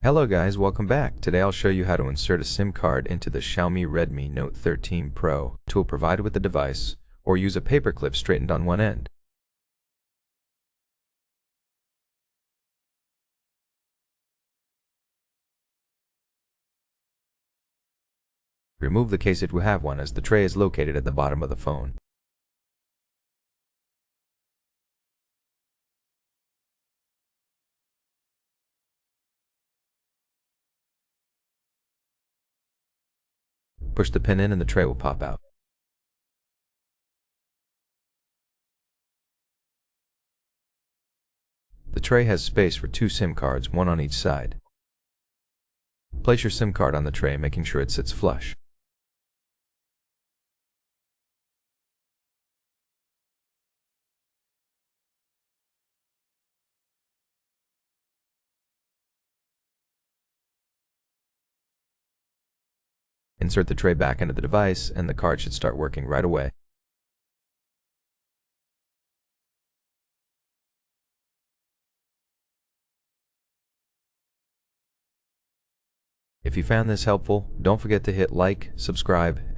Hello guys, welcome back. Today I'll show you how to insert a SIM card into the XIAOMI Redmi Note 13 Pro tool provided with the device, or use a paperclip straightened on one end. Remove the case if you have one, as the tray is located at the bottom of the phone. Push the pin in and the tray will pop out. The tray has space for 2 SIM cards, one on each side. Place your SIM card on the tray, making sure it sits flush. Insert the tray back into the device, and the card should start working right away. If you found this helpful, don't forget to hit like, subscribe, and